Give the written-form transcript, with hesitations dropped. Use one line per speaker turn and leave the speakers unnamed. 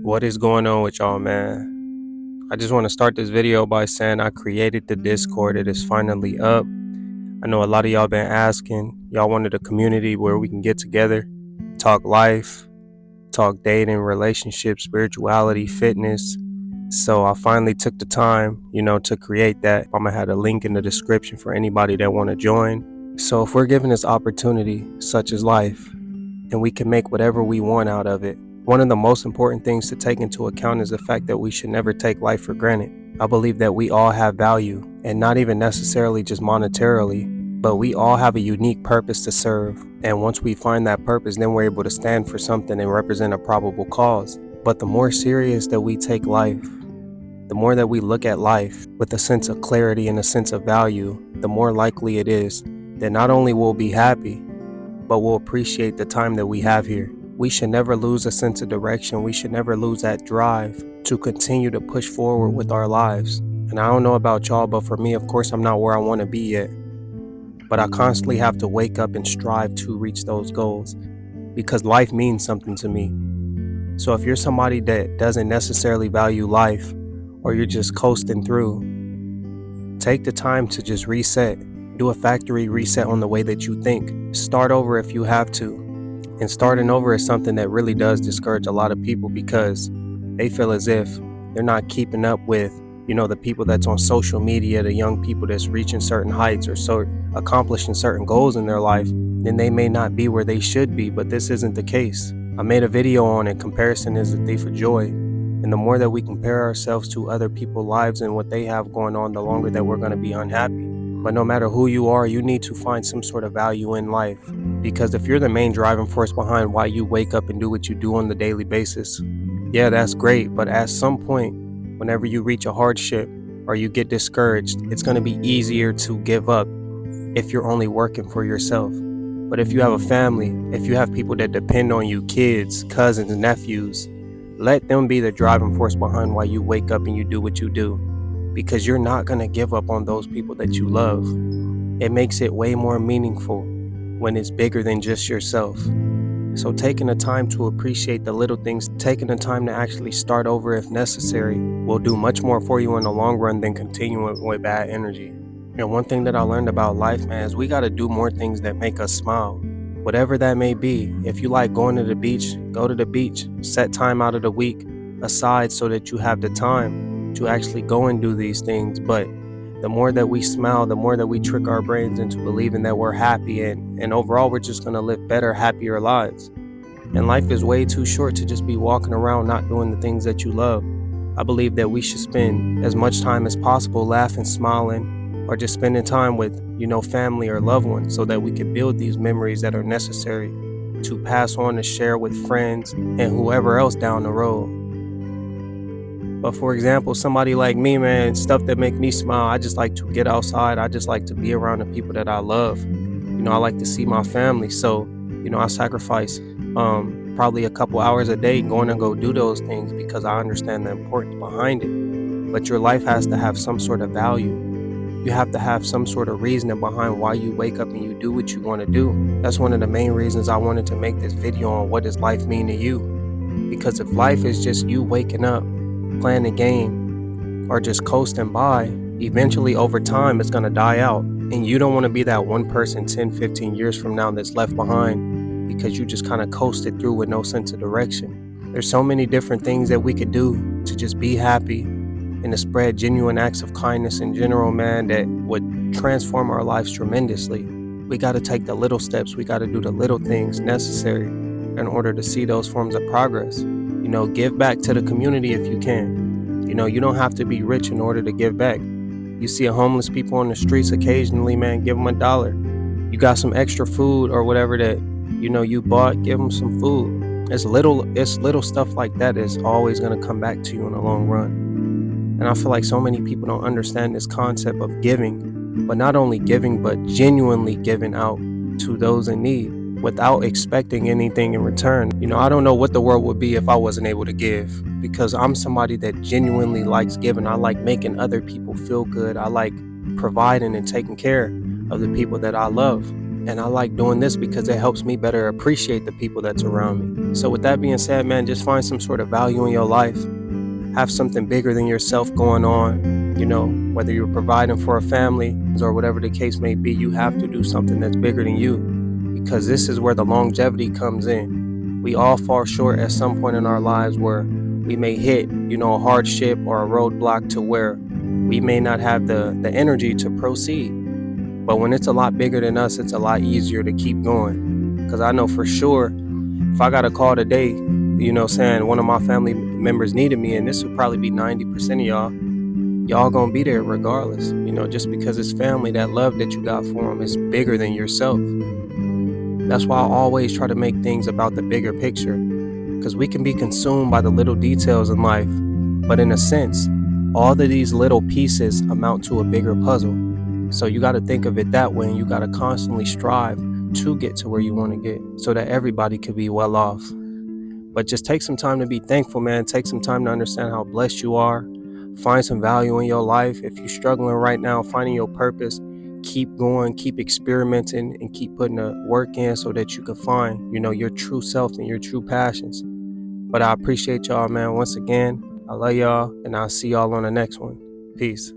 What is going on with y'all, man? I just want to start this video by saying I created the Discord. It is finally up. I know a lot of y'all been asking. Y'all wanted a community where we can get together, talk life, talk dating, relationships, spirituality, fitness. So I finally took the time, to create that. I'm gonna have a link in the description for anybody that want to join. So if we're given this opportunity, such as life, and we can make whatever we want out of it, one of the most important things to take into account is the fact that we should never take life for granted. I believe that we all have value, and not even necessarily just monetarily, but we all have a unique purpose to serve. And once we find that purpose, then we're able to stand for something and represent a probable cause. But the more serious that we take life, the more that we look at life with a sense of clarity and a sense of value, the more likely it is that not only we'll be happy, but we'll appreciate the time that we have here. We should never lose a sense of direction. We should never lose that drive to continue to push forward with our lives. And I don't know about y'all, but for me, of course, I'm not where I want to be yet. But I constantly have to wake up and strive to reach those goals because life means something to me. So if you're somebody that doesn't necessarily value life, or you're just coasting through, take the time to just reset. Do a factory reset on the way that you think. Start over if you have to. And starting over is something that really does discourage a lot of people because they feel as if they're not keeping up with, the people that's on social media, the young people that's reaching certain heights or accomplishing certain goals in their life. Then they may not be where they should be, but this isn't the case. I made a video on it. Comparison is the thief of joy. And the more that we compare ourselves to other people's lives and what they have going on, the longer that we're going to be unhappy. But no matter who you are, you need to find some sort of value in life. Because if you're the main driving force behind why you wake up and do what you do on the daily basis, yeah, that's great. But at some point, whenever you reach a hardship or you get discouraged, it's going to be easier to give up if you're only working for yourself. But if you have a family, if you have people that depend on you, kids, cousins, nephews, let them be the driving force behind why you wake up and you do what you do. Because you're not going to give up on those people that you love. It makes it way more meaningful when it's bigger than just yourself. So taking the time to appreciate the little things, taking the time to actually start over if necessary, will do much more for you in the long run than continuing with bad energy. And one thing that I learned about life, man, is we got to do more things that make us smile. Whatever that may be. If you like going to the beach, go to the beach. Set time out of the week aside so that you have the time to actually go and do these things. But the more that we smile, the more that we trick our brains into believing that we're happy and overall we're just going to live better, happier lives. And life is way too short to just be walking around not doing the things that you love. I believe that we should spend as much time as possible laughing, smiling, or just spending time with, family or loved ones so that we can build these memories that are necessary to pass on and share with friends and whoever else down the road. But for example, somebody like me, man, stuff that make me smile, I just like to get outside. I just like to be around the people that I love. I like to see my family. So, I sacrifice probably a couple hours a day going to go do those things because I understand the importance behind it. But your life has to have some sort of value. You have to have some sort of reasoning behind why you wake up and you do what you want to do. That's one of the main reasons I wanted to make this video on what does life mean to you. Because if life is just you waking up, playing a game, or just coasting by, eventually over time it's going to die out. And you don't want to be that one person 10, 15 years from now that's left behind because you just kind of coasted through with no sense of direction. There's so many different things that we could do to just be happy and to spread genuine acts of kindness in general, man, that would transform our lives tremendously. We got to take the little steps. We got to do the little things necessary in order to see those forms of progress. Give back to the community if you can. You don't have to be rich in order to give back. You see a homeless people on the streets occasionally, man, give them $1. You got some extra food or whatever that, you bought, give them some food. It's little stuff like that that's always going to come back to you in the long run. And I feel like so many people don't understand this concept of giving, but not only giving, but genuinely giving out to those in need without expecting anything in return. I don't know what the world would be if I wasn't able to give, because I'm somebody that genuinely likes giving. I like making other people feel good. I like providing and taking care of the people that I love. And I like doing this because it helps me better appreciate the people that's around me. So with that being said, man, just find some sort of value in your life. Have something bigger than yourself going on. Whether you're providing for a family or whatever the case may be, you have to do something that's bigger than you, because this is where the longevity comes in. We all fall short at some point in our lives where we may hit, a hardship or a roadblock to where we may not have the energy to proceed. But when it's a lot bigger than us, it's a lot easier to keep going. Because I know for sure, if I got a call today, saying one of my family members needed me, and this would probably be 90% of y'all gonna be there regardless. Just because it's family, that love that you got for them is bigger than yourself. That's why I always try to make things about the bigger picture, because we can be consumed by the little details in life, but in a sense, all of these little pieces amount to a bigger puzzle. So you got to think of it that way, and you got to constantly strive to get to where you want to get so that everybody could be well off. But just take some time to be thankful, man. Take some time to understand how blessed you are. Find some value in your life. If you're struggling right now, finding your purpose, keep going, keep experimenting, and keep putting the work in so that you can find, your true self and your true passions. But I appreciate y'all, man. Once again, I love y'all, and I'll see y'all on the next one. Peace.